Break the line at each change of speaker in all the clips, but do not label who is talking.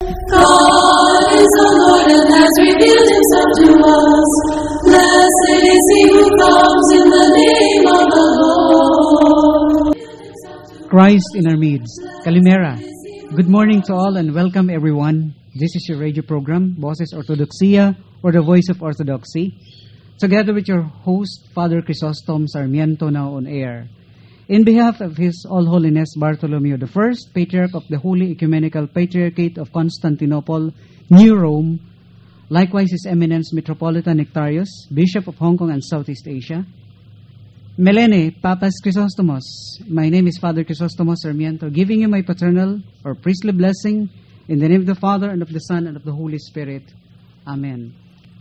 God is the Lord and has revealed himself to us. Blessed is he who comes in the name of the Lord.
Christ in our midst. Kalimera. Good morning to all and welcome everyone. This is your radio program, Boses Ortodoxia, or the Voice of Orthodoxy, together with your host, Father Chrysostom Sarmiento, now on air. In behalf of His All Holiness Bartholomew I, Patriarch of the Holy Ecumenical Patriarchate of Constantinople, New Rome, likewise His Eminence Metropolitan Nectarius, Bishop of Hong Kong and Southeast Asia, Melene, Papas Chrysostomos. My name is Father Chrysostomos Sarmiento, giving you my paternal or priestly blessing in the name of the Father and of the Son and of the Holy Spirit. Amen.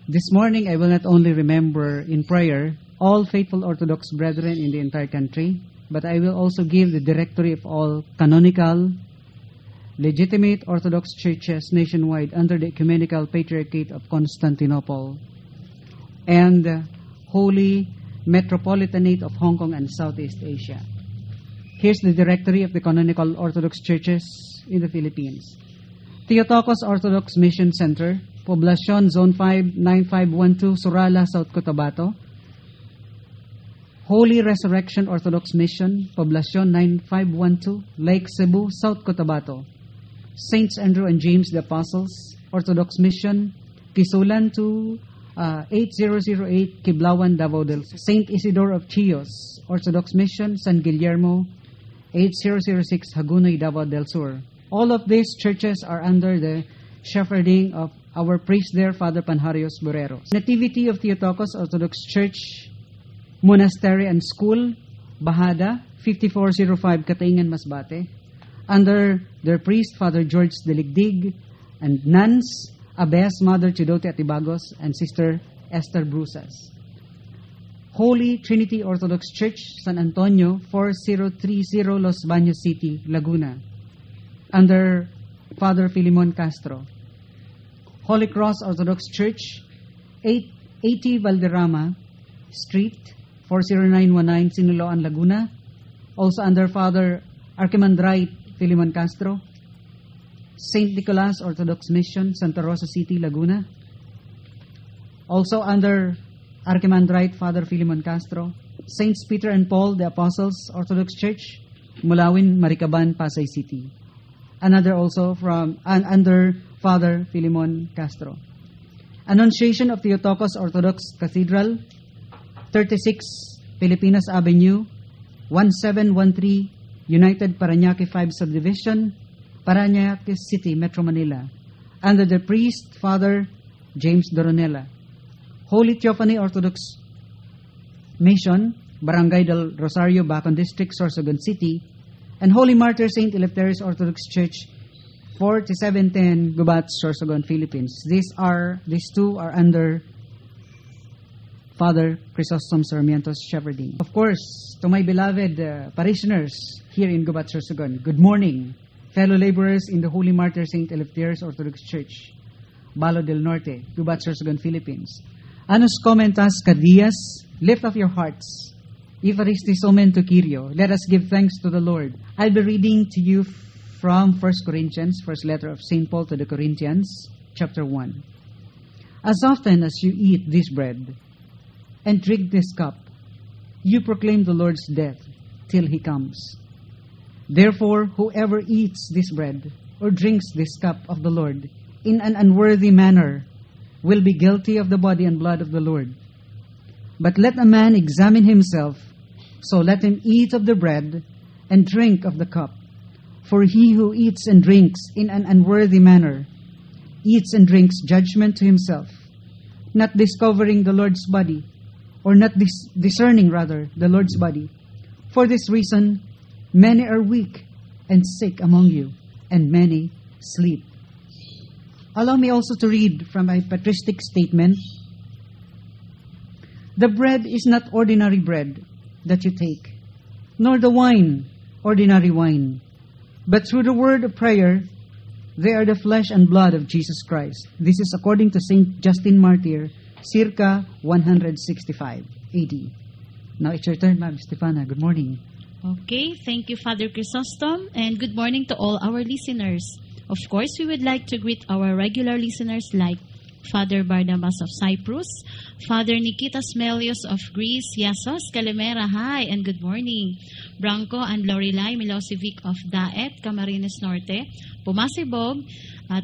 This morning I will not only remember in prayer all faithful Orthodox brethren in the entire country, but I will also give the directory of all canonical, legitimate Orthodox churches nationwide under the Ecumenical Patriarchate of Constantinople and Holy Metropolitanate of Hong Kong and Southeast Asia. Here's the directory of the canonical Orthodox churches in the Philippines. Theotokos Orthodox Mission Center, Poblacion Zone 5, 9512, Surala, South Cotabato. Holy Resurrection Orthodox Mission, Poblacion 9512, Lake Cebu, South Cotabato. Saints Andrew and James the Apostles, Orthodox Mission, Kisulan to 8008, Kiblawan, Davao del Sur. Saint Isidore of Chios, Orthodox Mission, San Guillermo, 8006, Hagunoy, Davao del Sur. All of these churches are under the shepherding of our priest there, Father Panharios Boreros. Nativity of Theotokos Orthodox Church, Monastery and School, Bahada, 5405 Kataingan, Masbate, under their priest, Father George Deligdig, and nuns, Abbess Mother Chidote Atibagos, and Sister Esther Brusas. Holy Trinity Orthodox Church, San Antonio, 4030 Los Baños City, Laguna, under Father Filimon Castro. Holy Cross Orthodox Church, 880 Valderrama Street, 40919 Sinuloan, Laguna, also under Father Archimandrite Filimon Castro. St. Nicholas Orthodox Mission, Santa Rosa City, Laguna, also under Archimandrite Father Filimon Castro. Saints Peter and Paul the Apostles Orthodox Church, Mulawin, Maricaban, Pasay City. Another also from under Father Filimon Castro. Annunciation of Theotokos Orthodox Cathedral, 36 Filipinas Avenue, 1713 United Parañaque 5 Subdivision, Parañaque City, Metro Manila, under the priest Father James Doronella. Holy Theophany Orthodox Mission, Barangay del Rosario, Bacon District, Sorsogon City, and Holy Martyr Saint Eleftherios Orthodox Church, 4710 Gubat, Sorsogon, Philippines. These two are under Father Chrysostom Sarmiento's shepherding. Of course, to my beloved parishioners here in Gubat, Sorsogon, good morning. Fellow laborers in the Holy Martyr Saint Eleftherios Orthodox Church, Balo del Norte, Gubat, Sorsogon, Philippines. Anus commentas Cadias, lift up your hearts. Eucharistis omen to Kyrio. Let us give thanks to the Lord. I'll be reading to you from 1 Corinthians, first letter of St. Paul to the Corinthians, chapter 1. As often as you eat this bread and drink this cup, you proclaim the Lord's death till He comes. Therefore, whoever eats this bread or drinks this cup of the Lord in an unworthy manner will be guilty of the body and blood of the Lord. But let a man examine himself, so let him eat of the bread and drink of the cup. For he who eats and drinks in an unworthy manner eats and drinks judgment to himself, not discovering the Lord's body, or not discerning the Lord's body. For this reason, many are weak and sick among you, and many sleep. Allow me also to read from my patristic statement. The bread is not ordinary bread that you take, nor the wine ordinary wine, but through the word of prayer, they are the flesh and blood of Jesus Christ. This is according to Saint Justin Martyr, circa 165 AD. Now it's your turn, Ma'am Stefana. Good morning.
Okay, thank you, Father Chrysostom, and good morning to all our listeners. Of course, we would like to greet our regular listeners like Father Barnabas of Cyprus, Father Nikitas Melios of Greece, Yasos Calimera, hi and good morning. Branco and Lorelai Milosevic of Daet, Camarines Norte, Pumasibog,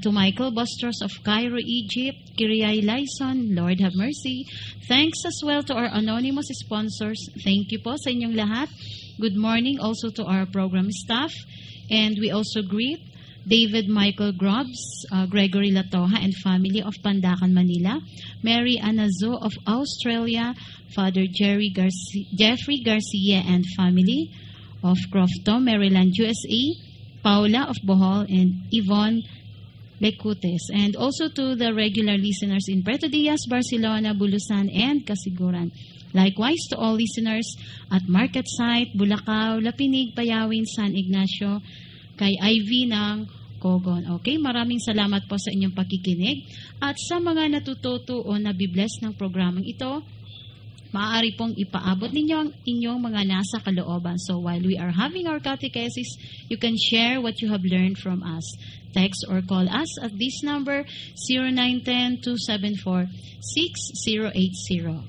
to Michael Bostros of Cairo, Egypt, Kiriay Lyson, Lord have mercy. Thanks as well to our anonymous sponsors. Thank you po sa inyong lahat. Good morning also to our program staff. And we also greet David Michael Grobs, Gregory Latoha and family of Pandacan, Manila, Mary Anazo of Australia, Father Jeffrey Garcia and family of Crofton, Maryland, USA, Paula of Bohol, and Yvonne Lecutes. And also to the regular listeners in Puerto Diaz, Barcelona, Bulusan, and Casiguran. Likewise to all listeners at Market Site, Bulacau, Lapinig, Payawin, San Ignacio, kay Ivy ng Kogon. Okay, maraming salamat po sa inyong pakikinig. At sa mga natututo o nabibless ng programang ito, maaari pong ipaabot ninyo ang inyong mga nasa kalooban. So while we are having our catechesis, you can share what you have learned from us. Text or call us at this number 0910-274-6080.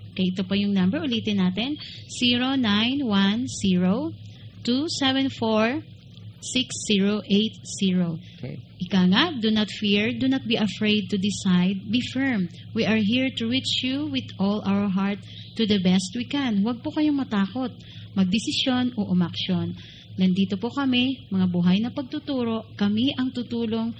Okay, ito po yung number. Ulitin natin. 0910-274-6080.
Okay.
Ika nga, do not fear, do not be afraid to decide, be firm. We are here to reach you with all our heart to the best we can. Huwag po kayong matakot, magdesisyon o umaksyon. Nandito po kami, mga buhay na pagtuturo, kami ang tutulong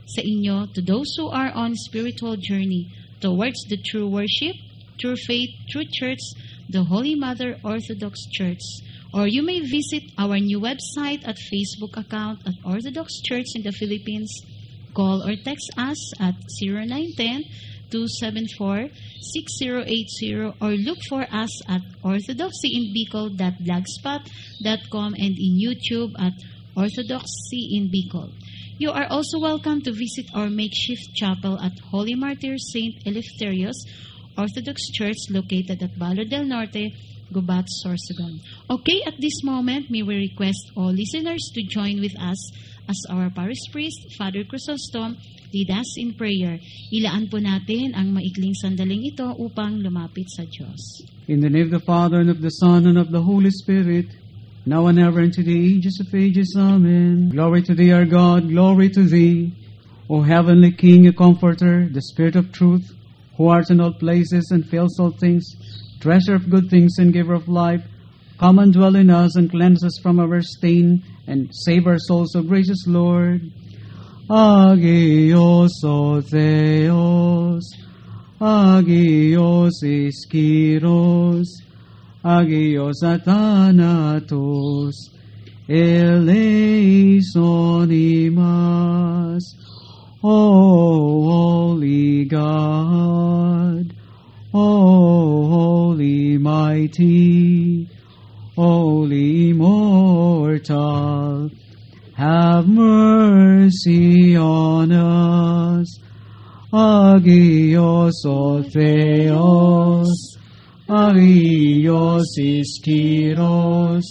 sa inyo to those who are on spiritual journey towards the true worship, true faith, true church, the Holy Mother Orthodox Church. Or you may visit our new website at Facebook account at Orthodox Church in the Philippines. Call or text us at 0910-274-6080 or look for us at orthodoxyinbicol.blogspot.com and in YouTube at Orthodoxy in Bicol. You are also welcome to visit our makeshift chapel at Holy Martyr St. Eleftherios Orthodox Church located at Balo del Norte, Gubat, Sorsogon. Okay, at this moment, may we request all listeners to join with us as our parish priest, Father Chrysostom, lead us in prayer. Ilaan po natin ang maikling sandaling ito upang lumapit sa Diyos.
In the name of the Father, and of the Son, and of the Holy Spirit, now and ever, and to the ages of ages. Amen. Glory to thee, our God, glory to thee, O heavenly King, a Comforter, the Spirit of truth, who art in all places and fills all things, treasure of good things and giver of life, come and dwell in us and cleanse us from our stain and save our souls, O gracious Lord. Agios o Theos, Agios Iskiros, Agios Athanatos, eleison imas, O Holy God, O Holy Mighty, Holy Immortal, have mercy on us. Agios o Theos, Agios Iskiros,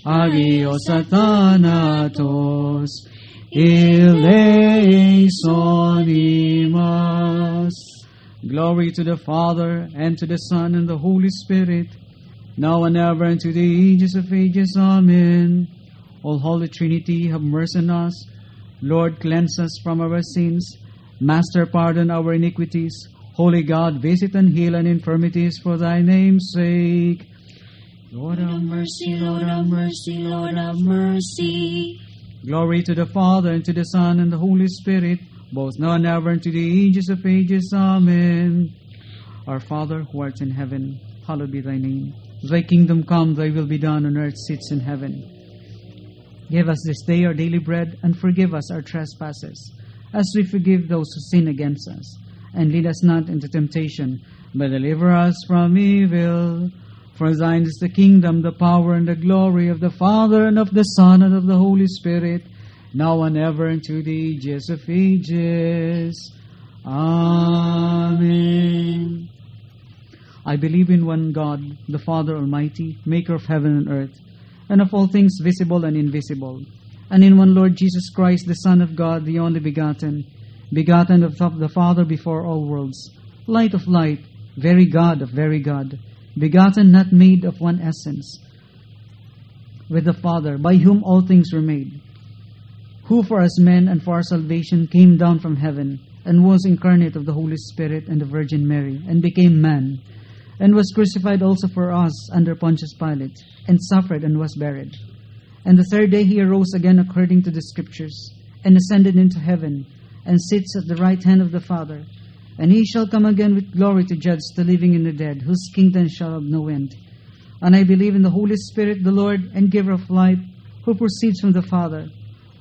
Agios Athanatos, eleison imas. Glory to the Father, and to the Son, and the Holy Spirit, now and ever, and to the ages of ages. Amen. All Holy Trinity, have mercy on us. Lord, cleanse us from our sins. Master, pardon our iniquities. Holy God, visit and heal our infirmities for thy name's sake. Lord, have mercy, Lord, have mercy, Lord, have mercy. Glory to the Father, and to the Son, and the Holy Spirit, both now and ever, and to the ages of ages. Amen. Our Father, who art in heaven, hallowed be thy name. Thy kingdom come, thy will be done on earth, sits in heaven. Give us this day our daily bread, and forgive us our trespasses, as we forgive those who sin against us. And lead us not into temptation, but deliver us from evil. For thine is the kingdom, the power, and the glory of the Father, and of the Son, and of the Holy Spirit, now and ever, and to the ages of ages. Amen. I believe in one God, the Father Almighty, maker of heaven and earth, and of all things visible and invisible. and in one Lord Jesus Christ, the Son of God, the only begotten, begotten of the Father before all worlds, light of light, very God of very God, begotten, not made, of one essence, with the Father, by whom all things were made, who for us men and for our salvation came down from heaven, and was incarnate of the Holy Spirit and the Virgin Mary, and became man, and was crucified also for us under Pontius Pilate, and suffered and was buried. And the third day he arose again according to the Scriptures, and ascended into heaven, and sits at the right hand of the Father. And he shall come again with glory to judge the living and the dead, whose kingdom shall have no end. And I believe in the Holy Spirit, the Lord and giver of life, who proceeds from the Father,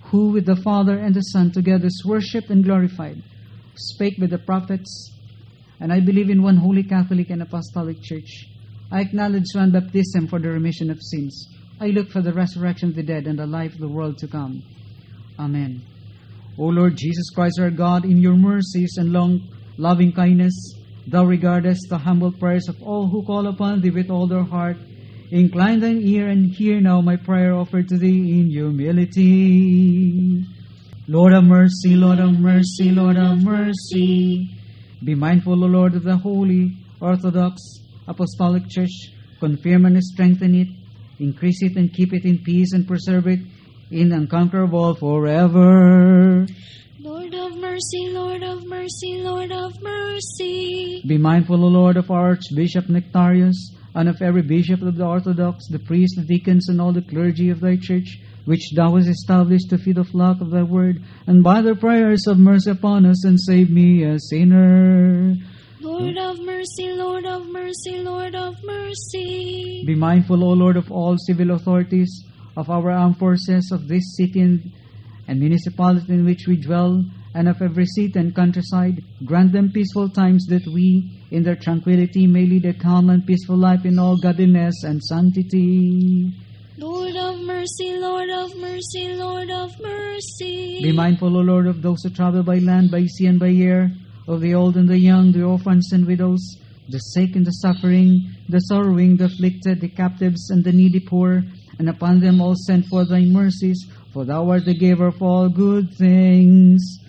who with the Father and the Son together is worshipped and glorified, who spake with the prophets. And I believe in one holy Catholic and Apostolic Church. I acknowledge one baptism for the remission of sins. I look for the resurrection of the dead and the life of the world to come. Amen. O Lord Jesus Christ, our God, in your mercies and loving kindness, thou regardest the humble prayers of all who call upon thee with all their heart. Incline thine ear and hear now my prayer offered to thee in humility. Lord have mercy, Lord have mercy, Lord have mercy. Be mindful, O Lord, of the holy, Orthodox, Apostolic Church. Confirm and strengthen it. Increase it and keep it in peace and preserve it in unconquerable forever.
Lord of mercy, Lord of mercy, Lord of mercy.
Be mindful, O Lord, of our Archbishop Nectarius, and of every bishop of the Orthodox, the priests, the deacons, and all the clergy of thy church, which thou hast established to feed the flock of thy word, and by their prayers have mercy upon us, and save me a sinner.
Lord of mercy, Lord of mercy, Lord of mercy.
Be mindful, O Lord, of all civil authorities, of our armed forces, of this city and municipality in which we dwell, and of every city and countryside. Grant them peaceful times, that we, in their tranquility, may lead a calm and peaceful life in all godliness and sanctity.
Lord of mercy, Lord of mercy, Lord of mercy.
Be mindful, O Lord, of those who travel by land, by sea, and by air, of the old and the young, the orphans and widows, the sick and the suffering, the sorrowing, the afflicted, the captives, and the needy poor, and upon them all send forth thy mercies, for thou art the giver of all good things.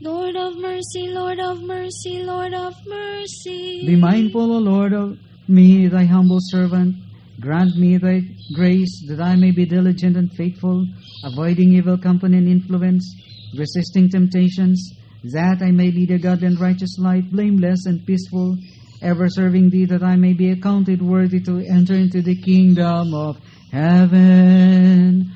Lord of mercy, Lord of mercy, Lord of mercy.
Be mindful, O Lord, of me, thy humble servant. Grant me thy grace, that I may be diligent and faithful, avoiding evil company and influence, resisting temptations, that I may lead a godly and righteous life, blameless and peaceful, ever serving thee, that I may be accounted worthy to enter into the kingdom of heaven.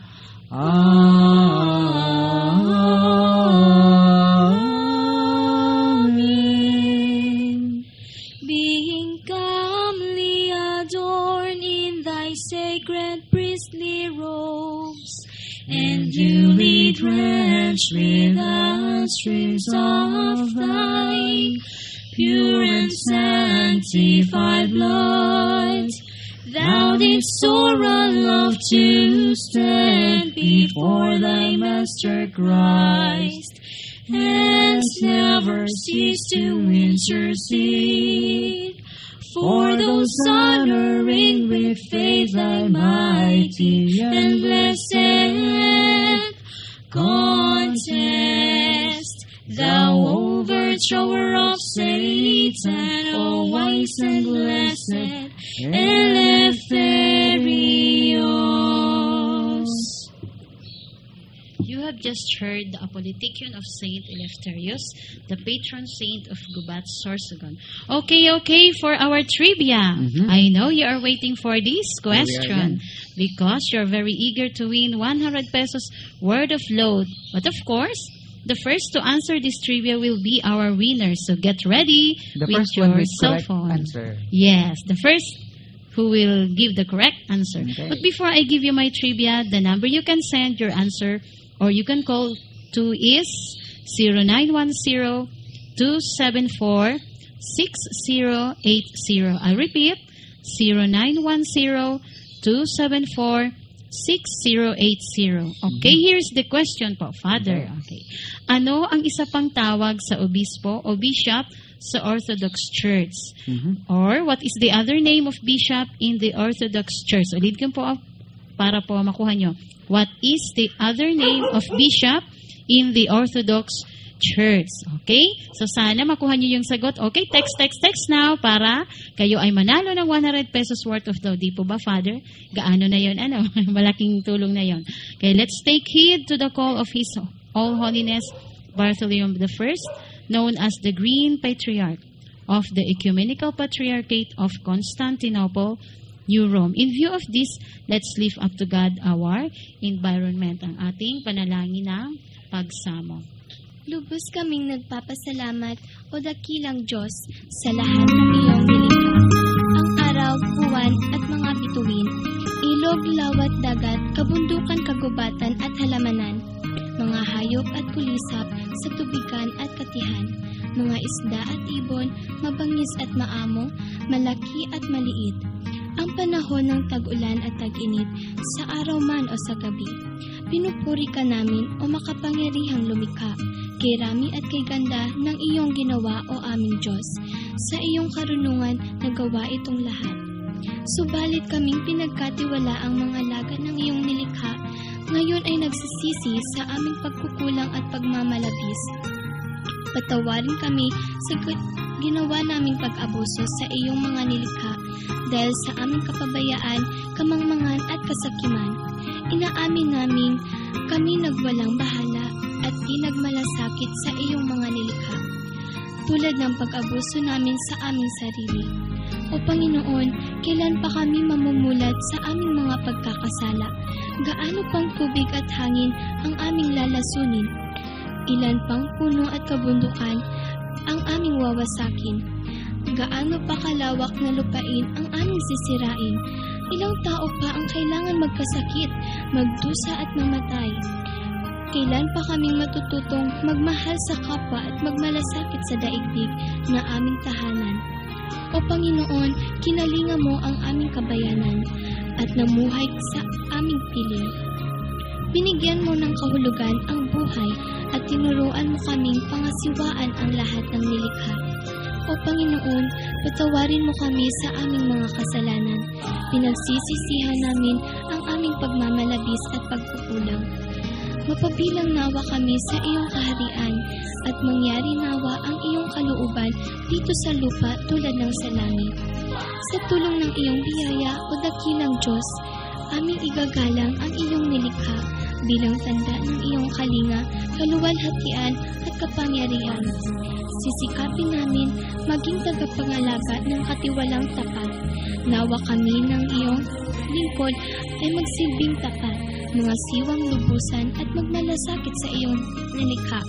Amen.
Being calmly adorned in thy sacred priestly robes, and duly drenched with the streams of thy pure and sanctified blood, thou didst soar on love to stand before thy Master Christ, and never cease to intercede for those honoring with faith thy mighty and blessed contest. Thou overthrower of Satan, O wise and blessed Eleftherios.
You have just heard the Apolitikion of Saint Eleftherios, the patron saint of Gubat, Sorsogon. Okay, for our trivia. I know you are waiting for this question because you're very eager to win 100 pesos worth of load. But of course, the first to answer this trivia will be our winner. So get ready
The
with
first
your
one with
cell
correct
phone.
answer.
Yes, the first who will give the correct answer.
Okay.
But before I give you my trivia, the number you can send your answer or you can call to is 0910-274-6080. I'll repeat, 0910-274-6080. Okay, here's the question po, Father. Okay. Ano ang isa pang tawag sa obispo o bishop sa Orthodox Church? Or what is the other name of bishop in the Orthodox Church? Ulit ko po para po makuha nyo. What is the other name of bishop in the Orthodox Church? Okay? So, sana makuha nyo yung sagot. Okay, text now para kayo ay manalo ng 100 pesos worth of daw. Di po ba, Father? Gaano na yon? Malaking tulong na yon. Okay, let's take heed to the call of His All Holiness Bartholomew I, known as the Green Patriarch of the Ecumenical Patriarchate of Constantinople, New Rome. In view of this, let's lift up to God our environment, ang ating panalangin ng pagsamo.
Lubos kaming nagpapasalamat o dakilang Diyos sa lahat ng iyong nilikha. Ang araw, buwan at mga bituin, ilog, lawat, dagat, kabundukan, kagubatan at halamanan, mga hayop at kulisap sa tubigan at katihan, mga isda at ibon, mabangis at maamo, malaki at maliit, ang panahon ng tag-ulan at tag-init, sa araw man o sa gabi. Pinupuri ka namin o makapangyarihang lumikha, kay rami at kay ganda ng iyong ginawa o aming Diyos. Sa iyong karunungan nagawa itong lahat. Subalit kaming pinagkatiwala ang mga lagat ng iyong nilikha, ngayon ay nagsisisi sa aming pagkukulang at pagmamalabis. Patawarin kami sa ginawa naming pag-abuso sa iyong mga nilikha dahil sa aming kapabayaan, kamangmangan at kasakiman. Inaamin namin kami nagwalang bahala at di nagmalasakit sa iyong mga nilikha, tulad ng pag-abuso namin sa aming sarili. O Panginoon, kailan pa kami mamumulat sa aming mga pagkakasala? Gaano pang tubig at hangin ang aming lalasunin? Ilan pang puno at kabundukan ang aming wawasakin? Gaano pa kalawak na lupain ang aming sisirain? Ilang tao pa ang kailangan magkasakit, magdusa at mamatay? Kailan pa kaming matututong magmahal sa kapwa at magmalasakit sa daigdig na aming tahanan? O Panginoon, kinalinga mo ang aming kabayanan at namuhay sa aming piling. Binigyan mo ng kahulugan ang buhay at tinuruan mo kaming pangasiwaan ang lahat ng nilikha. O Panginoon, patawarin mo kami sa aming mga kasalanan. Pinagsisisihan namin ang aming pagmamalabis at pagkukulang. Mapabilang nawa kami sa iyong kaharian at mangyari nawa ang iyong kalooban dito sa lupa tulad ng sa langit. Sa tulong ng iyong biyaya o dakilang Diyos, aming igagalang ang iyong nilikha bilang tanda ng iyong kalinga, kaluwalhatian at kapangyarihan. Sisikapin namin maging tagapangalaga ng katiwalang tapat. Nawa kami ng iyong lingkod ay magsilbing tapat, mga siwang lubusan at magmalasakit sa iyong nilikha.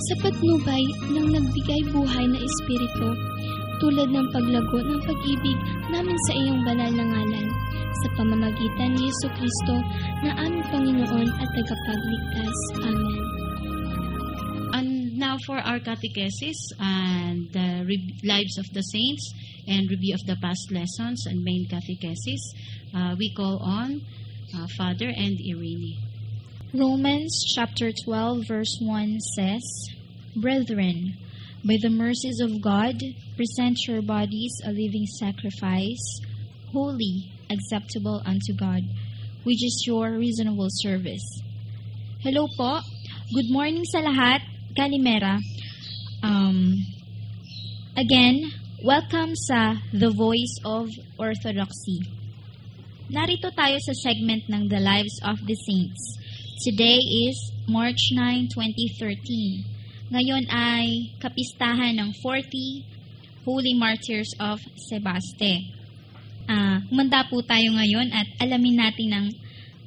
Sa patnubay ng nagbigay buhay na Espiritu, tulad ng paglago ng pag-ibig namin sa iyong banal na ngalan, sa pamamagitan ni Jesucristo na aming Panginoon at Tagapagligtas. Amen.
And now for our catechesis and the lives of the saints and review of the past lessons and main catechesis, we call on Father and Irene.
Romans chapter 12 verse 1 says, Brethren, by the mercies of God, present your bodies a living sacrifice, holy, acceptable unto God, which is your reasonable service. Hello po. Good morning sa lahat. Kalimera. Again, welcome sa The Voice of Orthodoxy. Narito tayo sa segment ng The Lives of the Saints. Today is March 9, 2013. Ngayon ay kapistahan ng 40 Holy Martyrs of Sebaste. Humanda po tayo ngayon at alamin natin ang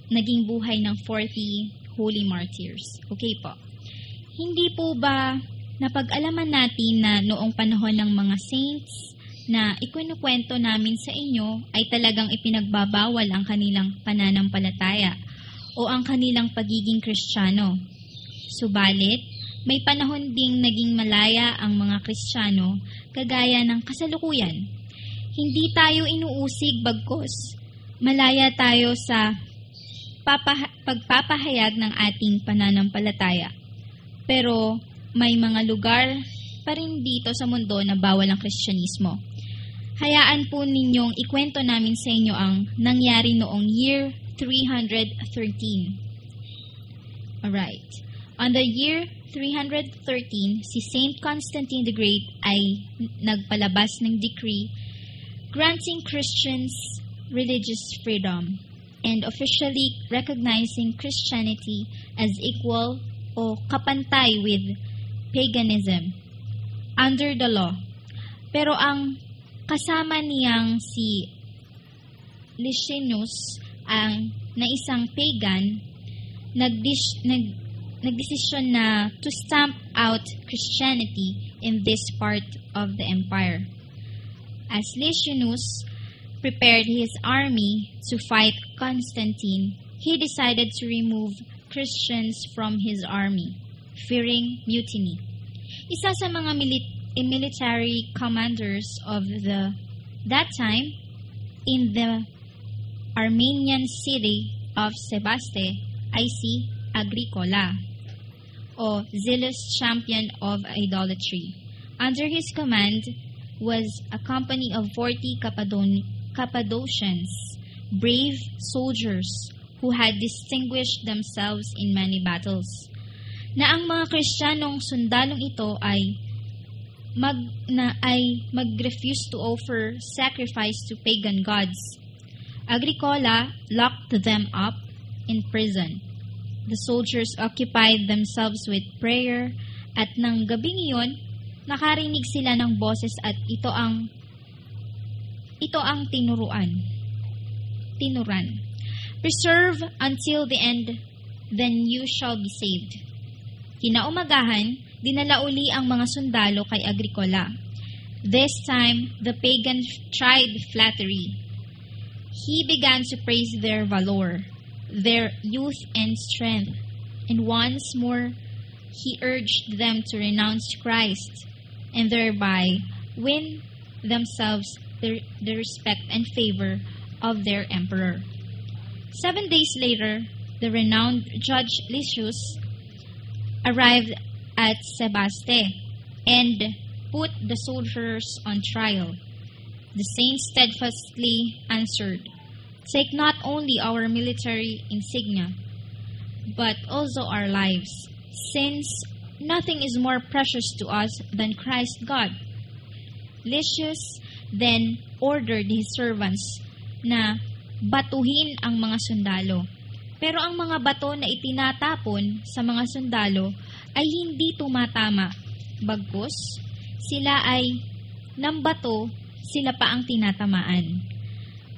naging buhay ng 40 Holy Martyrs. Okay po. Hindi po ba napag-alaman natin na noong panahon ng mga saints na ikinukwento namin sa inyo ay talagang ipinagbabawal ang kanilang pananampalataya o ang kanilang pagiging Kristiyano. Subalit, may panahon ding naging malaya ang mga Kristiyano kagaya ng kasalukuyan. Hindi tayo inuusig bagkus. Malaya tayo sa pagpapahayag ng ating pananampalataya. Pero may mga lugar pa rin dito sa mundo na bawal ang Kristyanismo. Hayaan po ninyong ikwento namin sa inyo ang nangyari noong year 313. Alright. On the year 313, si Saint Constantine the Great ay nagpalabas ng decree granting Christians religious freedom and officially recognizing Christianity as equal o kapantay with paganism under the law. Pero ang kasama niyang si Licinius, na isang pagan, nagdesisyon na to stamp out Christianity in this part of the empire. As Licinius prepared his army to fight Constantine, he decided to remove Christians from his army, fearing mutiny. Isa sa mga military commanders of that time in the Armenian city of Sebaste ay si Agricola, o zealous champion of idolatry. Under his command was a company of 40 Cappadocians, brave soldiers who had distinguished themselves in many battles. Na ang mga Kristiyanong sundalong ito ay mag-refuse to offer sacrifice to pagan gods. Agricola locked them up in prison. The soldiers occupied themselves with prayer at nang gabing iyon, nakarinig sila ng boses at ito ang tinuran. Preserve until the end, then you shall be saved. Kinaumagahan, dinala uli ang mga sundalo kay Agricola. This time, the pagan tried flattery. He began to praise their valor, their youth and strength, and once more he urged them to renounce Christ and thereby win themselves the respect and favor of their emperor. 7 days later, the renowned Judge Lysius arrived at Sebaste and put the soldiers on trial. The saints steadfastly answered, "Take not only our military insignia, but also our lives, since nothing is more precious to us than Christ God." Lysius then ordered his servants na batuhin ang mga sundalo. Pero ang mga bato na itinatapon sa mga sundalo ay hindi tumatama. Bagkus, sila ay nambato, sila pa ang tinatamaan.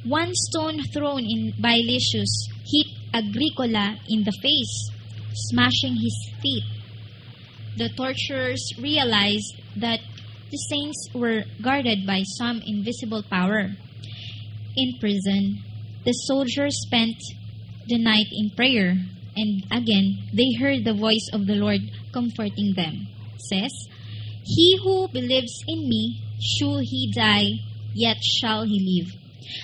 One stone thrown by Lysius hit Agricola in the face, smashing his teeth. The torturers realized that the saints were guarded by some invisible power. In prison, the soldiers spent the night in prayer, and again they heard the voice of the Lord comforting them. Says, "He who believes in me, should he die, yet shall he live."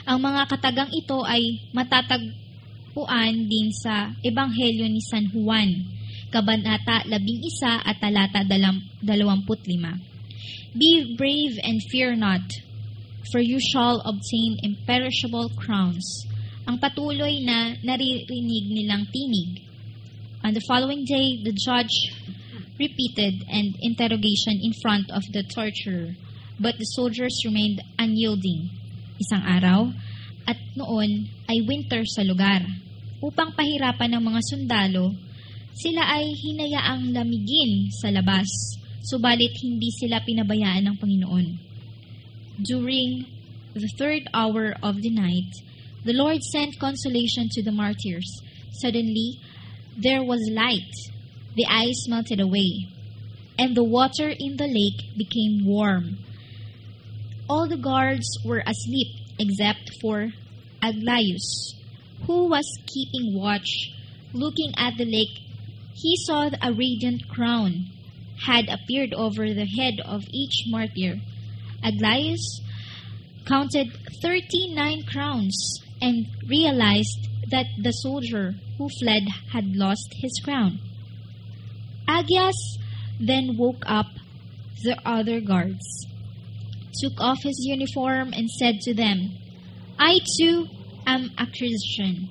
Ang mga katagang ito ay matatagpuan din sa Ebanghelyo ni San Juan, Kabanata 11 at talata 25. "Be brave and fear not, for you shall obtain imperishable crowns." Ang patuloy na naririnig nilang tinig. On the following day, the judge repeated an interrogation in front of the torturer, but the soldiers remained unyielding. Isang araw, at noon ay winter sa lugar. Upang pahirapan ng mga sundalo, sila ay hinayaang lamigin sa labas, subalit hindi sila pinabayaan ng Panginoon. During the 3rd hour of the night, the Lord sent consolation to the martyrs. Suddenly, there was light. The ice melted away, and the water in the lake became warm. All the guards were asleep except for Aglaeus, who was keeping watch. Looking at the lake, he saw a radiant crown had appeared over the head of each martyr. Aglaeus counted 39 crowns and realized that the soldier who fled had lost his crown. Agias then woke up the other guards, took off his uniform, and said to them, "I too am a Christian.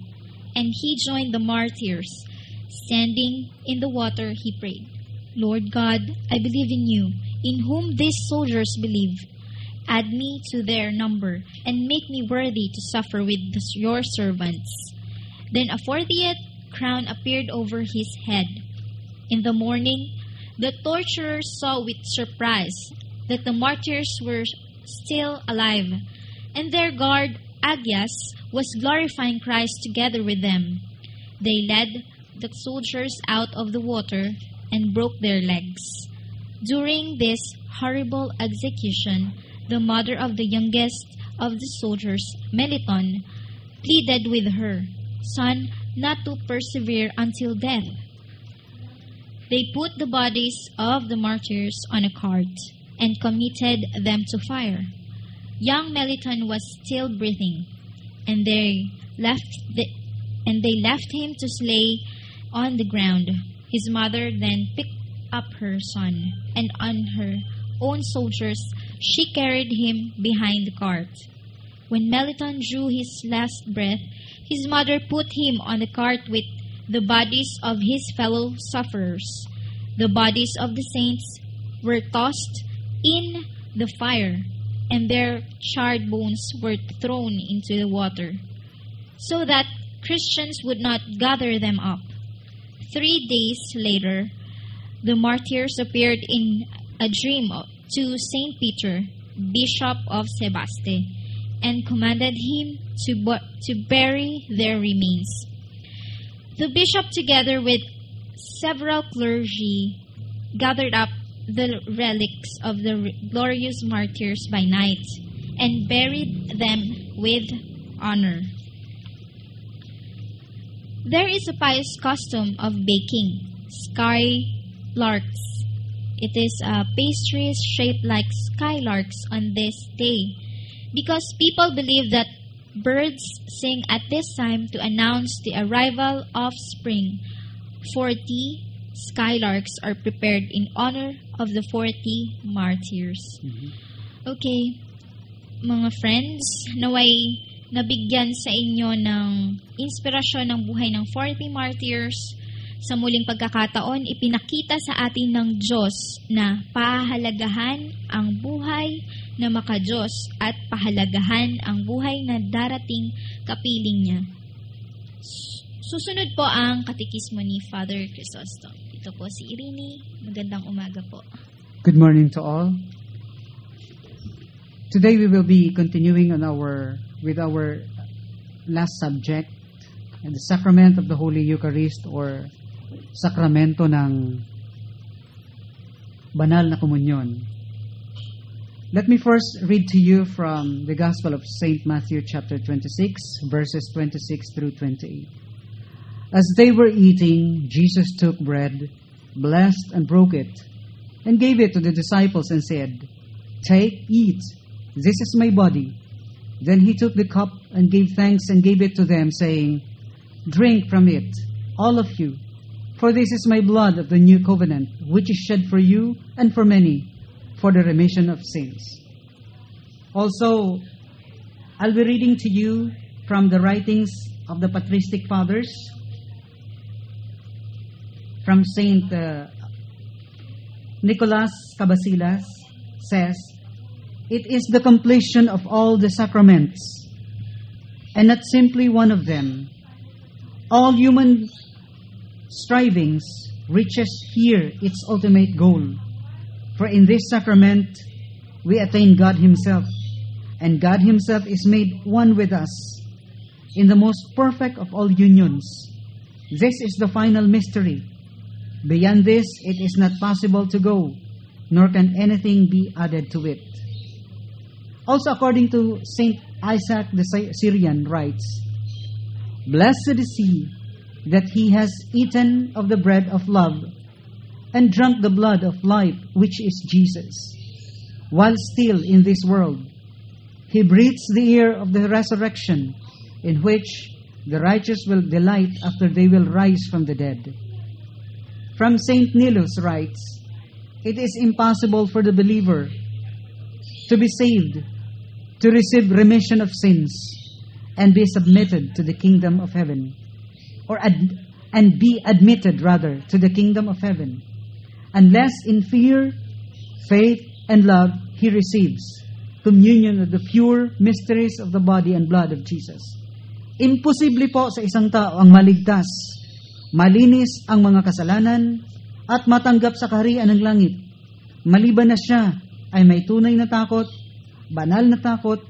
and he joined the martyrs. Standing in the water, he prayed, Lord God, I believe in you, in whom these soldiers believe. Add me to their number, and make me worthy to suffer with your servants. Then a 40th crown appeared over his head. In the morning, the torturers saw with surprise that the martyrs were still alive, and their guard, Agias, was glorifying Christ together with them. They led the soldiers out of the water and broke their legs. During this horrible execution, the mother of the youngest of the soldiers, Meliton, pleaded with her son not to persevere until death. They put the bodies of the martyrs on a cart and committed them to fire. Young Meliton was still breathing, and they left him to slay on the ground. His mother then picked up her son, and on her own soldiers she carried him behind the cart. When Meliton drew his last breath, his mother put him on the cart with the bodies of his fellow sufferers. The bodies of the saints were tossed in the fire, and their charred bones were thrown into the water, so that Christians would not gather them up. 3 days later, the martyrs appeared in a dream to Saint Peter, Bishop of Sebaste, and commanded him to bury their remains. The bishop, together with several clergy, gathered up the relics of the glorious martyrs by night and buried them with honor. There is a pious custom of baking skylarks. It is pastries shaped like skylarks on this day, because people believe that birds sing at this time to announce the arrival of spring. 40 skylarks are prepared in honor of the 40 martyrs. Okay, mga friends, naway nabigyan sa inyo ng inspirasyon ng buhay ng 40 martyrs. Sa muling pagkakataon, ipinakita sa atin ng Diyos na pahalagahan ang buhay na maka-Diyos at pahalagahan ang buhay na darating kapiling niya. Susunod po ang katekismo ni Father Chrysostom. Ito po si Irini. Magandang umaga po.
Good morning to all. Today we will be continuing with our last subject, the sacrament of the Holy Eucharist, or sakramento ng banal na komunyon. Let me first read to you from the Gospel of St. Matthew chapter 26, verses 26 through 28. As they were eating, Jesus took bread, blessed and broke it, and gave it to the disciples and said, "Take, eat, this is my body." Then he took the cup and gave thanks and gave it to them, saying, "Drink from it, all of you, for this is my blood of the new covenant, which is shed for you and for many, for the remission of sins." Also, I'll be reading to you from the writings of the patristic fathers. From Saint Nicholas Cabasilas says, "It is the completion of all the sacraments, and not simply one of them. All human strivings reaches here its ultimate goal. For in this sacrament, we attain God Himself, and God Himself is made one with us in the most perfect of all unions. This is the final mystery. Beyond this, it is not possible to go, nor can anything be added to it." Also, according to Saint Isaac the Syrian writes, "Blessed is he that he has eaten of the bread of love and drunk the blood of life, which is Jesus. While still in this world, he breathes the air of the resurrection, in which the righteous will delight after they will rise from the dead." From Saint Nilus writes, "It is impossible for the believer to be saved, to receive remission of sins, and be submitted to the kingdom of heaven, and be admitted rather to the kingdom of heaven, unless in fear, faith, and love he receives communion of the pure mysteries of the body and blood of Jesus. Imposible po sa isang tao ang maligtas, malinis ang mga kasalanan, at matanggap sa kaharian ng langit, maliban na siya ay may tunay na takot, banal na takot,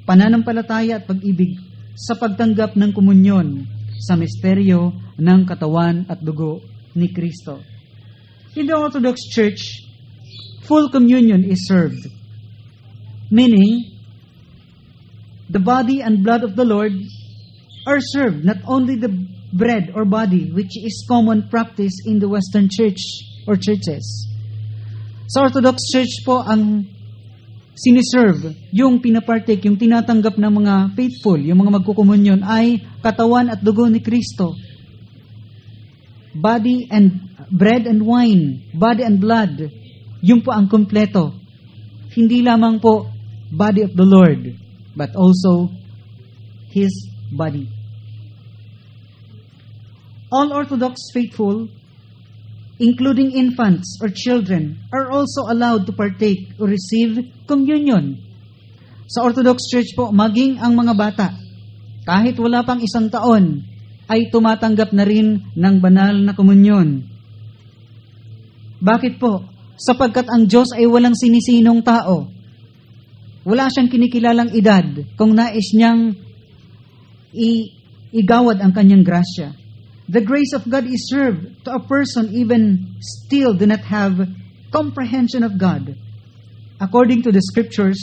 pananampalataya at pag-ibig sa pagtanggap ng komunyon sa misteryo ng katawan at dugo ni Kristo. In the Orthodox Church, full communion is served, meaning the body and blood of the Lord are served, not only the bread or body, which is common practice in the Western Church or churches. Sa Orthodox Church po, ang siniserve, yung pinapartake, yung tinatanggap ng mga faithful, yung mga magkukomunyon, ay katawan at dugo ni Kristo. Body and bread and wine, body and blood, yun po ang kompleto. Hindi lamang po body of the Lord, but also His body. All Orthodox faithful, including infants or children, are also allowed to partake or receive communion. Sa Orthodox Church po, maging ang mga bata, kahit wala pang 1 taon, ay tumatanggap na rin ng banal na komunyon. Bakit po? Sapagkat ang Diyos ay walang sinisinong tao. Wala siyang kinikilalang edad kung nais niyang igawad ang kanyang grasya. The grace of God is served to a person even still do not have comprehension of God. According to the Scriptures,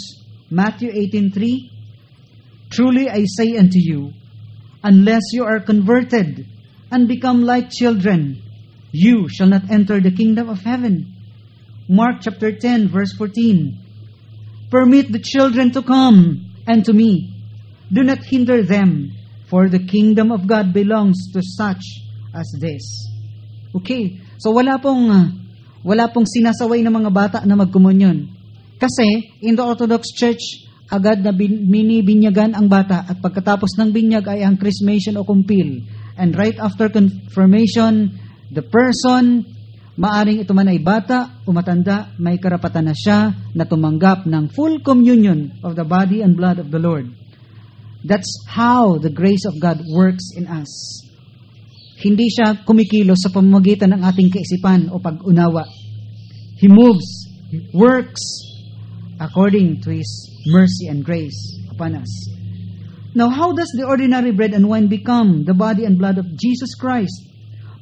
Matthew 18:3, truly I say unto you, unless you are converted and become like children, you shall not enter the kingdom of heaven. Mark chapter 10, verse 14, permit the children to come unto me. Do not hinder them, for the kingdom of God belongs to such as this. Okay, so wala pong sinasaway ng mga bata na magkomunyon. Kasi, in the Orthodox Church, agad na binibinyagan ang bata at pagkatapos ng binyag ay ang chrismation o kumpil. And right after confirmation, the person, maaring ito man ay bata o matanda, may karapatan na siya na tumanggap ng full communion of the body and blood of the Lord. That's how the grace of God works in us. Hindi siya kumikilos sa pamamagitan ng ating kaisipan o pag-unawa. He moves, He works according to His mercy and grace upon us. Now, how does the ordinary bread and wine become the body and blood of Jesus Christ?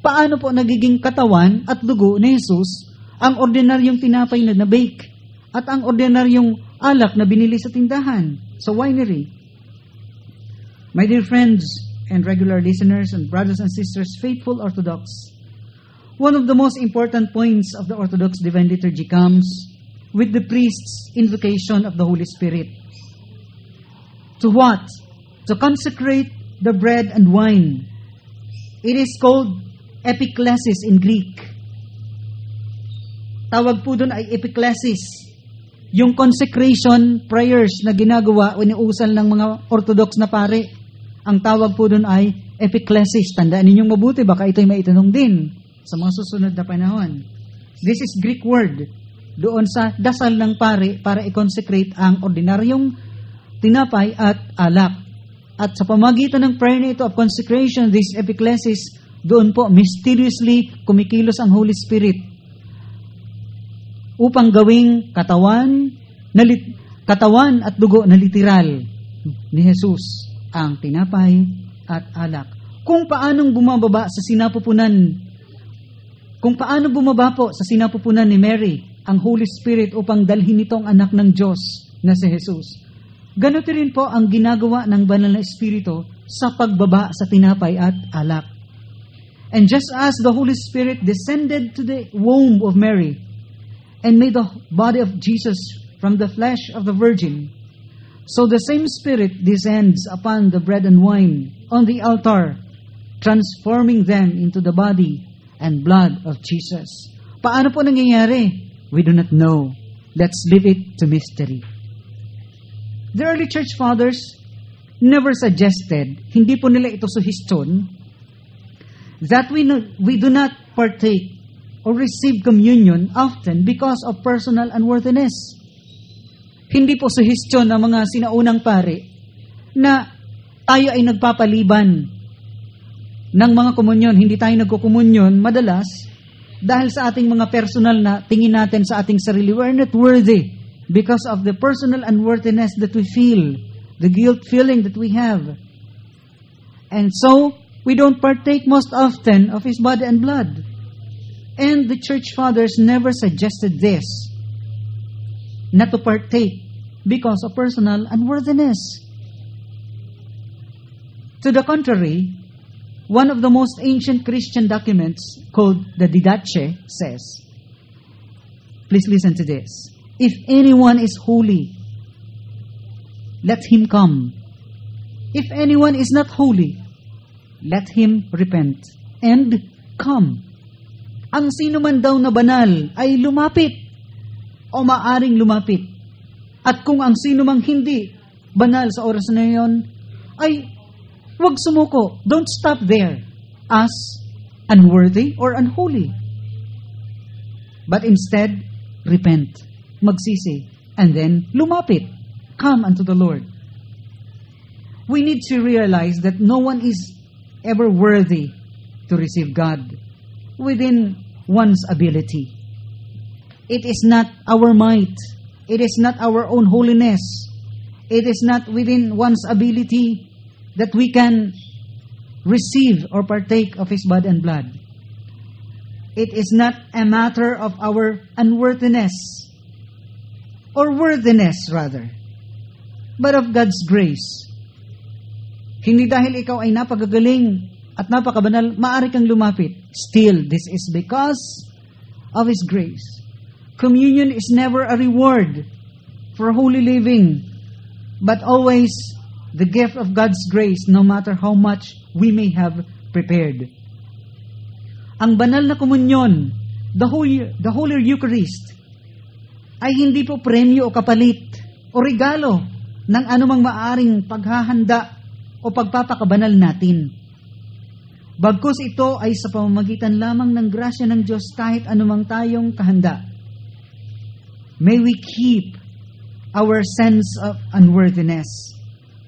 Paano po nagiging katawan at dugo ni Jesus ang ordinaryong tinapay na bake at ang ordinaryong alak na binili sa tindahan, sa winery? My dear friends and regular listeners and brothers and sisters, faithful Orthodox, one of the most important points of the Orthodox Divine Liturgy comes with the priest's invocation of the Holy Spirit. To what? To consecrate the bread and wine. It is called epiklesis in Greek. Tawag po doon ay epiklesis. Yung consecration prayers na ginagawa o iniusal ng mga Orthodox na pare. Ang tawag po doon ay epiklesis. Tandaan ninyong mabuti, baka ito'y maitanong din sa mga susunod na panahon. This is Greek word. Doon sa dasal ng pare para i-consecrate ang ordinaryong tinapay at alak. At sa pamagitan ng prayer na ito of consecration, this epiklesis, doon po mysteriously kumikilos ang Holy Spirit upang gawing katawan at dugo na literal ni Jesus ang tinapay at alak. Kung paanong bumaba po sa sinapupunan ni Mary ang Holy Spirit upang dalhin itong anak ng Diyos na si Jesus. Ganito rin po ang ginagawa ng Banal na Espiritu sa pagbaba sa tinapay at alak. And just as the Holy Spirit descended to the womb of Mary and made the body of Jesus from the flesh of the Virgin, so the same Spirit descends upon the bread and wine on the altar, transforming them into the body and blood of Jesus. Paano po nangyayari? We do not know. Let's leave it to mystery. The early church fathers never suggested, hindi po nila ito suhestyon, that we do not partake or receive communion often because of personal unworthiness. Hindi po suhestyon ng mga sinaunang pari na tayo ay nagpapaliban ng mga komunyon. Hindi tayo nagkukomunyon madalas dahil sa ating mga personal na tingin natin sa ating sarili. We're not worthy because of the personal unworthiness that we feel, the guilt feeling that we have. And so, we don't partake most often of His body and blood. And the church fathers never suggested this, not to partake because of personal unworthiness. To the contrary, one of the most ancient Christian documents called the Didache says, please listen to this, if anyone is holy, let him come. If anyone is not holy, let him repent and come. Ang sino man daw na banal ay lumapit o maaring lumapit. At kung ang sino mang hindi banal sa oras na yon, ay huwag sumuko. Don't stop there as unworthy or unholy. But instead, repent, magsisi, and then lumapit. Come unto the Lord. We need to realize that no one is ever worthy to receive God within one's ability. It is not our might. It is not our own holiness. It is not within one's ability that we can receive or partake of His body and blood. It is not a matter of our unworthiness or worthiness rather, but of God's grace. Hindi dahil ikaw ay napakagaling at napakabanal, maaari kang lumapit. Still, this is because of His grace. Communion is never a reward for holy living, but always the gift of God's grace, no matter how much we may have prepared. Ang banal na komunyon, the Holy Eucharist, ay hindi po premyo o kapalit o regalo ng anumang maaring paghahanda o pagpapakabanal natin. Bagkus ito ay sa pamamagitan lamang ng grasya ng Diyos kahit anumang tayong kahanda. May we keep our sense of unworthiness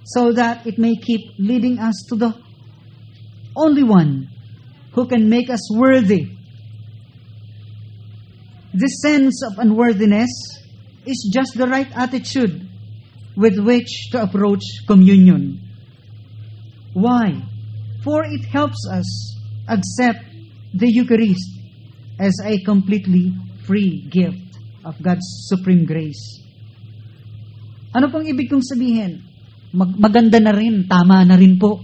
so that it may keep leading us to the only one who can make us worthy. This sense of unworthiness is just the right attitude with which to approach communion. Why? For it helps us accept the Eucharist as a completely free gift of God's supreme grace. Ano pong ibig kong sabihin? Maganda na rin, tama na rin po,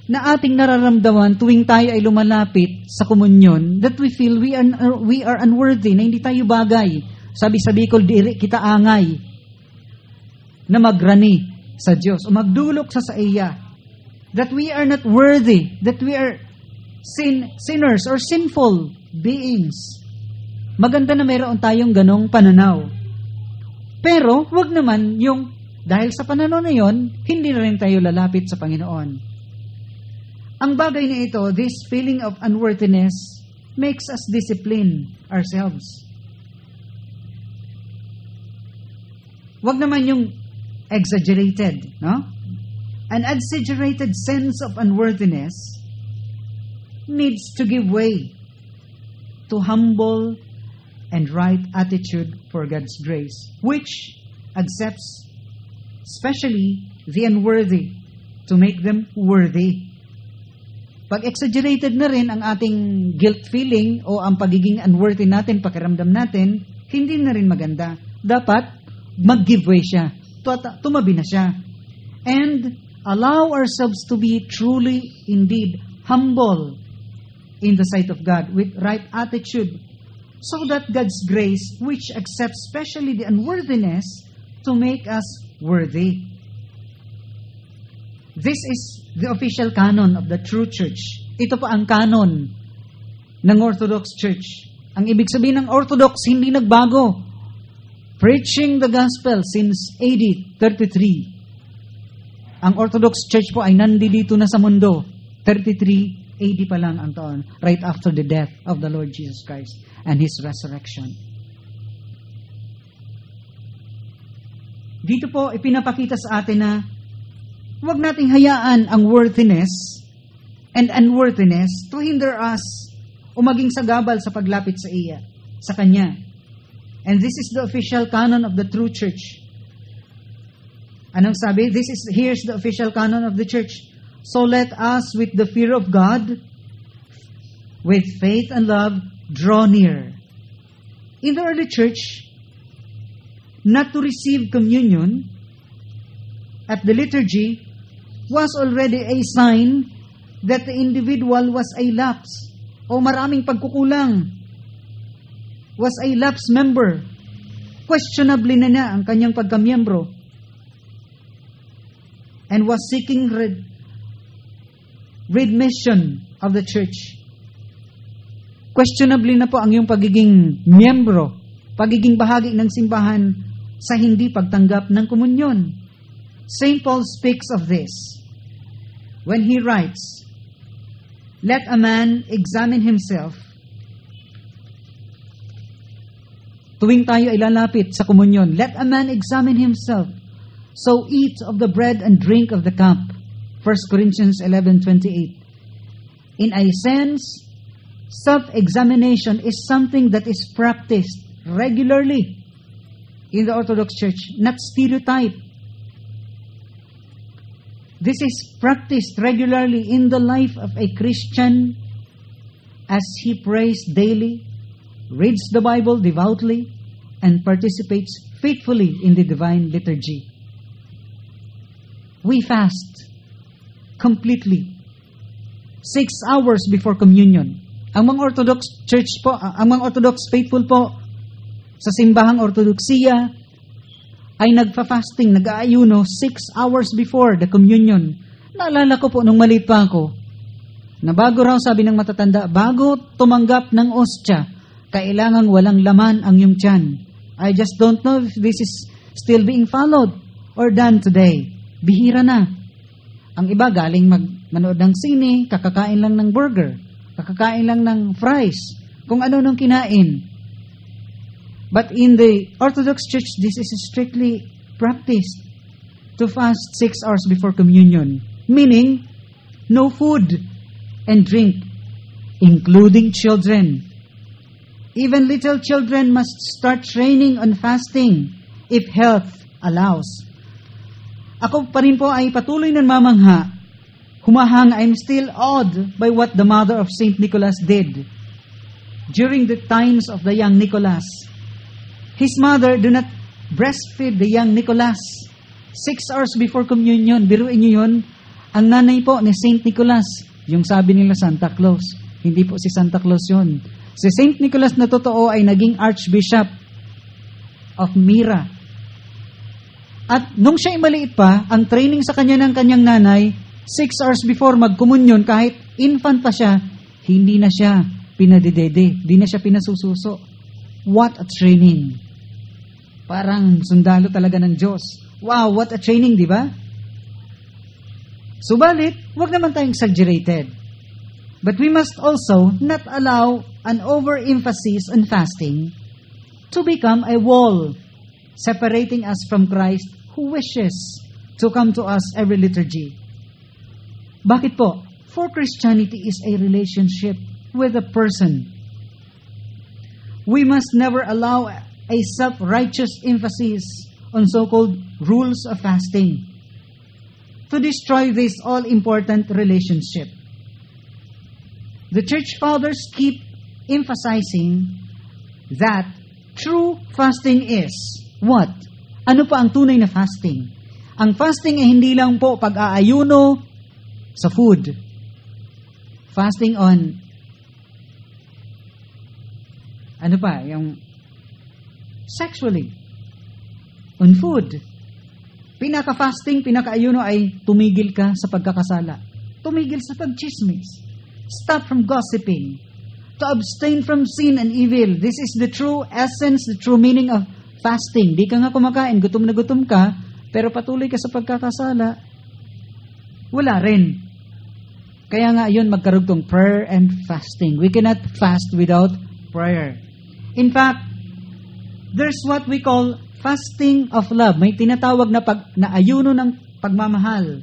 na ating nararamdaman tuwing tayo ay lumalapit sa komunyon, that we feel we are unworthy, na hindi tayo bagay. Sabi sa Bicol, diri kita angay, na magrani sa Diyos, o magdulok sa iya. That we are not worthy, that we are sinners or sinful beings. Maganda na mayroon tayong ganong pananaw. Pero, wag naman yung, dahil sa pananaw na yon, hindi na rin tayo lalapit sa Panginoon. Ang bagay na ito, this feeling of unworthiness, makes us discipline ourselves. Wag naman yung exaggerated, no? An exaggerated sense of unworthiness needs to give way to humble and right attitude for God's grace, which accepts especially the unworthy to make them worthy. Pag exaggerated na rin ang ating guilt feeling o ang pagiging unworthy natin, pakiramdam natin, hindi na rin maganda. Dapat mag-give way siya. Tumabi na siya. And allow ourselves to be truly, indeed, humble in the sight of God with right attitude so that God's grace, which accepts especially the unworthiness, to make us worthy. This is the official canon of the true church. Ito po ang canon ng Orthodox Church. Ang ibig sabihin ng Orthodox, hindi nagbago. Preaching the gospel since AD 33. Ang Orthodox Church po ay nandito na sa mundo, 33 AD pa lang ang taon, right after the death of the Lord Jesus Christ and His resurrection. Dito po, ipinapakita sa atin na huwag nating hayaan ang worthiness and unworthiness to hinder us o maging sagabal sa paglapit sa Kanya. And this is the official canon of the true church. Anong sabi? Here's the official canon of the church. So let us, with the fear of God, with faith and love, draw near. In the early church, not to receive communion at the liturgy was already a sign that the individual was a lapse o maraming pagkukulang, was a lapse member. Questionably na ang kanyang pagkamiyembro and was seeking readmission of the church. Questionably na po ang iyong pagiging miyembro, pagiging bahagi ng simbahan sa hindi pagtanggap ng komunyon. St. Paul speaks of this when he writes, "Let a man examine himself." Tuwing tayo ay lalapit sa komunyon, let a man examine himself. So eat of the bread and drink of the cup. 1 Corinthians 11:28. In a sense, self-examination is something that is practiced regularly in the Orthodox Church, not stereotype. This is practiced regularly in the life of a Christian as he prays daily, reads the Bible devoutly, and participates faithfully in the divine liturgy. We fast completely 6 hours before communion. Ang mga Orthodox Church po, ang mga Orthodox faithful po sa simbahang Ortodoksiya ay nagfa-fasting, nag-aayuno 6 hours before the communion. Naalala ko po nung maliit pa ako, na bago raw, sabi ng matatanda, bago tumanggap ng ostya, kailangan walang laman ang iyong tiyan. I just don't know if this is still being followed or done today. Bihira na. Ang iba galing manood ng sine, kakakain lang ng burger, kakakain lang ng fries, kung ano nung kinain. But in the Orthodox Church, this is strictly practiced to fast 6 hours before communion. Meaning, no food and drink, including children. Even little children must start training on fasting if health allows. Ako pa rin po ay patuloy ng mamangha. Humahanga, I'm still awed by what the mother of Saint Nicholas did during the times of the young Nicholas. His mother do not breastfeed the young Nicholas 6 hours before communion. Biruin niyo yun. Ang nanay po ni Saint Nicholas, yung sabi nila Santa Claus. Hindi po si Santa Claus yun. Si Saint Nicholas na totoo ay naging Archbishop of Myra. At nung siya ay maliit pa, ang training sa kanya ng kanyang nanay, 6 hours before magkomunyon, kahit infant pa siya, hindi na siya pinadidede, hindi na siya pinasususo. What a training! Parang sundalo talaga ng Diyos. Wow, what a training, di ba? Subalit, wag naman tayong exaggerated. But we must also not allow an overemphasis on fasting to become a wall separating us from Christ who wishes to come to us every liturgy. Bakit po? For Christianity is a relationship with a person. We must never allow a self-righteous emphasis on so-called rules of fasting to destroy this all-important relationship. The Church Fathers keep emphasizing that true fasting is what? Ano pa ang tunay na fasting? Ang fasting ay hindi lang po pag-aayuno sa food. Fasting on ano pa? Yung sexually. On food. Pinaka-fasting, pinaka-ayuno ay tumigil ka sa pagkakasala. Tumigil sa pag-chismis. Stop from gossiping. To abstain from sin and evil. This is the true essence, the true meaning of fasting. Di ka nga kumakain, gutom na gutom ka, pero patuloy ka sa pagkakasala. Wala rin. Kaya nga yun magkarugtong prayer and fasting. We cannot fast without prayer. In fact, there's what we call fasting of love. May tinatawag na ayuno ng pagmamahal.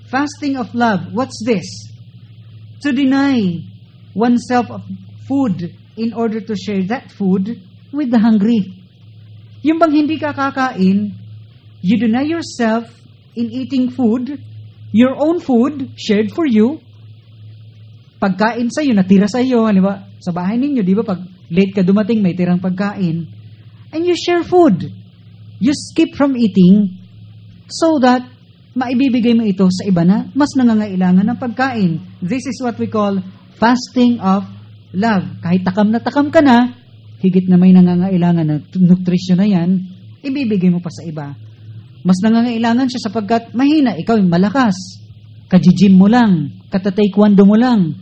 Fasting of love. What's this? To deny oneself of food in order to share that food with the hungry. Yung bang hindi ka kakain, you deny yourself in eating food, your own food, shared for you. Pagkain sa'yo, natira sa'yo, di ba? Sa bahay ninyo, di ba? Pag late ka dumating, may tirang pagkain. And you share food. You skip from eating so that maibibigay mo ito sa iba na mas nangangailangan ng pagkain. This is what we call fasting of love. Kahit takam na takam ka na, higit na may nangangailangan na nutrition na yan, ibibigay mo pa sa iba. Mas nangangailangan siya sapagkat mahina, ikaw yung malakas. Kajijim mo lang, katataekwondo mo lang.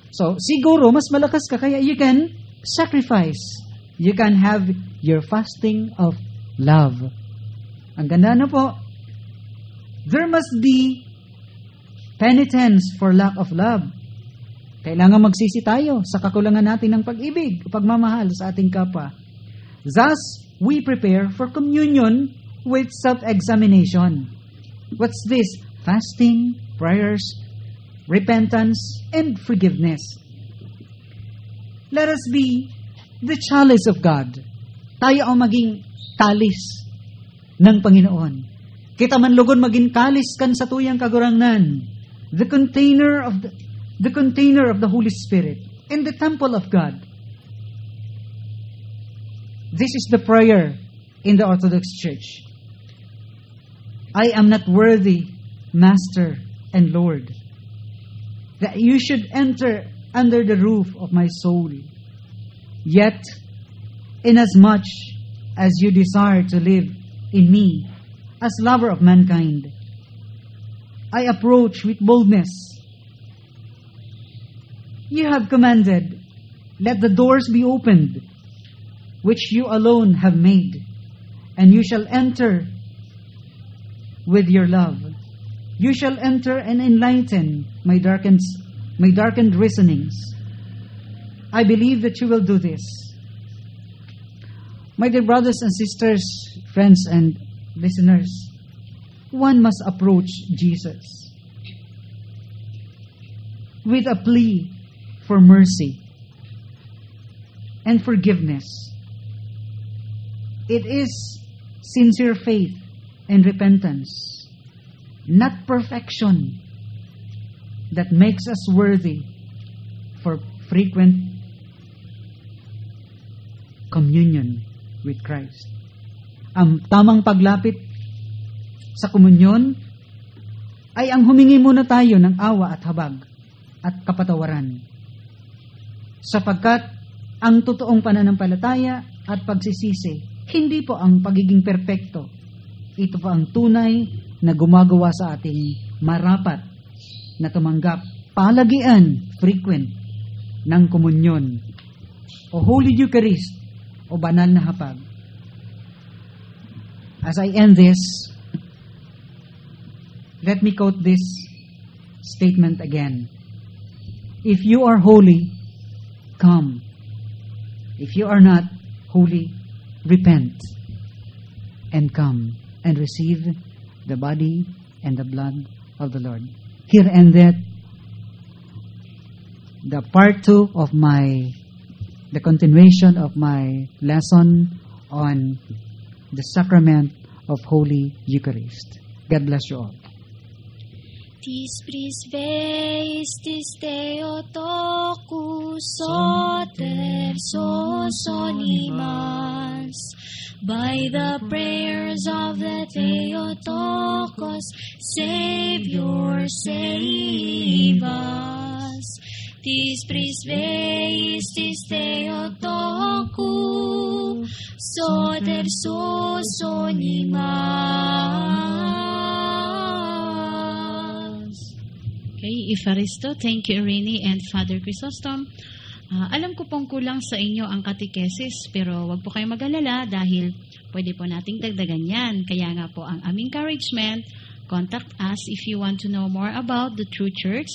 So, siguro, mas malakas ka, kaya you can sacrifice. You can have your fasting of love. Ang ganda na po. There must be penitence for lack of love. Kailangan magsisi tayo sa kakulangan natin ng pag-ibig, pagmamahal sa ating kapwa. Thus, we prepare for communion with self-examination. What's this? Fasting, prayers, repentance, and forgiveness. Let us be the chalice of God. Tayo ang maging kalis ng Panginoon. Kita man lugon maging kalis kan sa tuyang kagurangnan. The container of the Holy Spirit in the temple of God. This is the prayer in the Orthodox Church. I am not worthy, Master and Lord, that you should enter under the roof of my soul. Yet, inasmuch as you desire to live in me as lover of mankind, I approach with boldness. You have commanded, let the doors be opened, which you alone have made, and you shall enter with your love. You shall enter and enlighten my darkened reasonings. I believe that you will do this. My dear brothers and sisters, friends and listeners, one must approach Jesus with a plea for mercy and forgiveness. It is sincere faith and repentance, not perfection, that makes us worthy for frequent communion with Christ. Ang tamang paglapit sa komunyon ay ang humingi muna tayo ng awa at habag at kapatawaran. Sapagkat ang totoong pananampalataya at pagsisisi, hindi po ang pagiging perpekto. Ito po ang tunay na gumagawa sa ating marapat na tumanggap palagian, frequent, ng komunyon o Holy Eucharist o banal na hapag. As I end this, let me quote this statement again. If you are holy, come. If you are not holy, repent and come and receive the body and the blood of the Lord. Here ended the part 2 of the continuation of my lesson on the sacrament of Holy Eucharist. God bless you all.
Tis pris veis tis Theotokos soter sonimans. By the prayers of the Theotokos, Savior, save us. Tis pris veis tis Theotokos soter sonimans.
Okay, Evaristo, thank you, Irene and Father Chrysostom. Alam ko pong kulang sa inyo ang katekesis, pero wag po kayong mag-alala dahil pwede po nating dagdagan yan. Kaya nga po ang aming encouragement, contact us if you want to know more about the true church.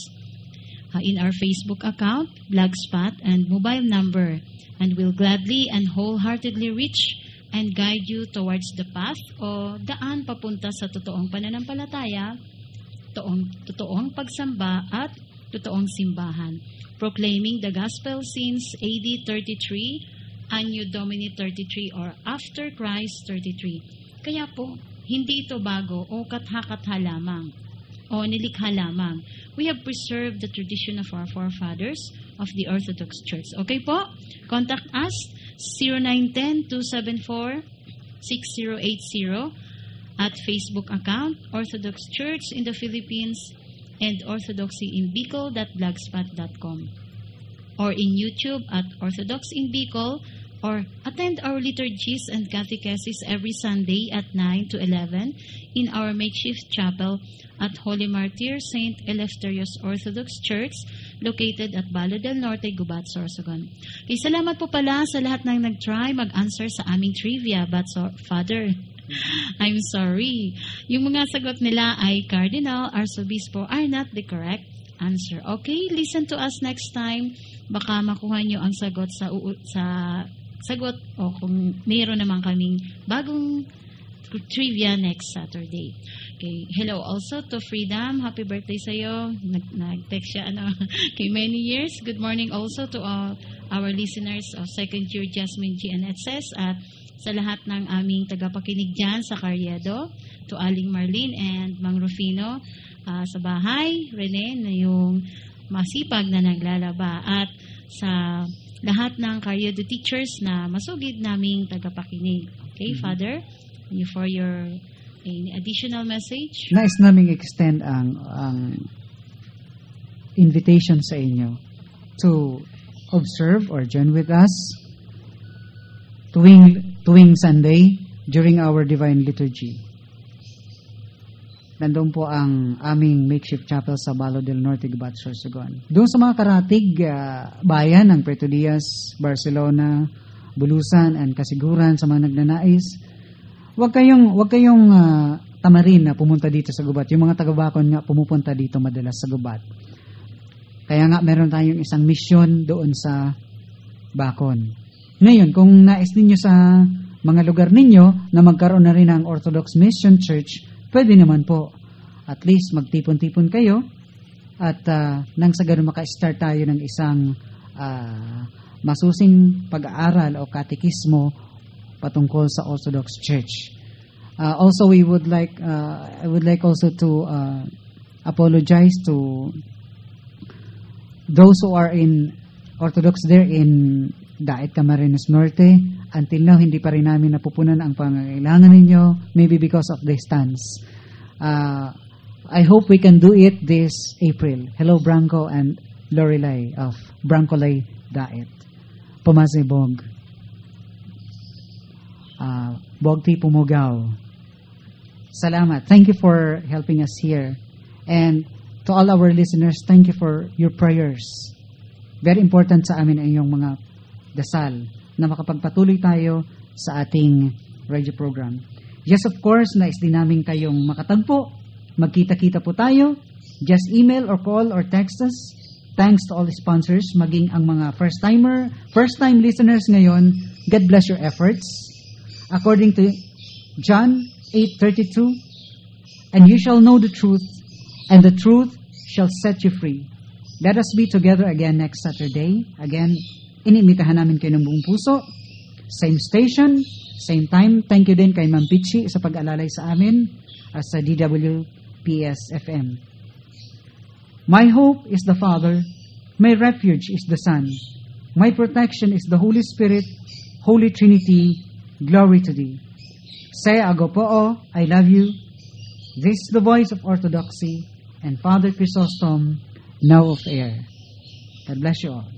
in our Facebook account, Blogspot, and mobile number, and will gladly and wholeheartedly reach and guide you towards the path o daan papunta sa totoong pananampalataya, totoong pagsamba at totoong simbahan, proclaiming the gospel since AD 33, Anno Domini 33, or after Christ 33. Kaya po, hindi ito bago o katha-katha lamang o nilikha lamang. We have preserved the tradition of our forefathers of the Orthodox Church. Okay po? Contact us 0910-274-6080 at Facebook account Orthodox Church in the Philippines and orthodoxyinbicol.blogspot.com, or in YouTube at Orthodox in Bicol, or attend our liturgies and catechesis every Sunday at 9 to 11 in our makeshift chapel at Holy Martyr St. Eleftherios Orthodox Church located at Balo del Norte, Gubat, Sorsogon. Okay, salamat po pala sa lahat ng nag-try mag-answer sa aming trivia, but Father, I'm sorry. Yung mga sagot nila ay Cardinal, Arsobispo are not the correct answer. Okay, listen to us next time. Baka makuha nyo ang sagot sa sagot o kung mayroon naman kaming bagong trivia next Saturday. Okay, hello also to Freedom. Happy birthday sa'yo. Nag-text siya kay many years. Good morning also to all our listeners of Second Year Jasmine G. and Etses at sa lahat ng aming tagapakinig dyan sa Carriedo, to Aling Marlene and Mang Rufino sa bahay, Rene, na yung masipag na naglalaba, at sa lahat ng Carriedo teachers na masugid naming tagapakinig. Okay, Father, for your additional message.
Nais naming extend ang invitation sa inyo to observe or join with us tuwing Sunday during our Divine Liturgy. Nandun po ang aming makeshift chapel sa Balo del Norte, Gubat, Sorsogon. Doon sa mga karatig bayan ng Puerto Diaz, Barcelona, Bulusan, and Kasiguran, sa mga nagnanais, wag kayong tamarin na pumunta dito sa Gubat. Yung mga taga-Bacon nga pumupunta dito madalas sa Gubat. Kaya nga meron tayong isang mission doon sa Bacon. Ngayon, kung nais ninyo sa mga lugar ninyo na magkaroon na rin ng Orthodox Mission Church, pwede naman po. At least magtipon-tipon kayo at nang sa ganun maka-start tayo ng isang masusing pag-aaral o katekismo patungkol sa Orthodox Church. Also, I would like also to apologize to those who are in Orthodox there in Daet, Camarines Norte. Until now, hindi pa rin namin napupunan ang pangangailangan ninyo, maybe because of distance. I hope we can do it this April. Hello, Branco and Lorelei of Brancolay Daet. Pumase Bog. Bogti Pumugaw. Salamat. Thank you for helping us here. And to all our listeners, thank you for your prayers. Very important sa amin ang iyong mga dasal na makapagpatuloy tayo sa ating radio program. Yes, of course, nais din namin kayong makatagpo. Magkita-kita po tayo. Just email or call or text us. Thanks to all the sponsors, maging ang mga first-time listeners ngayon, God bless your efforts. According to John 8:32, and you shall know the truth, and the truth shall set you free. Let us be together again next Saturday. Again, inimitahan namin kayo ng buong puso. Same station, same time. Thank you din kay Ma'am Pichi sa pag-alalay sa amin sa DWPS FM. My hope is the Father. My refuge is the Son. My protection is the Holy Spirit, Holy Trinity. Glory to Thee. Say Agopoo, I love you. This is the voice of Orthodoxy and Father Chrysostom, now of air. God bless you all.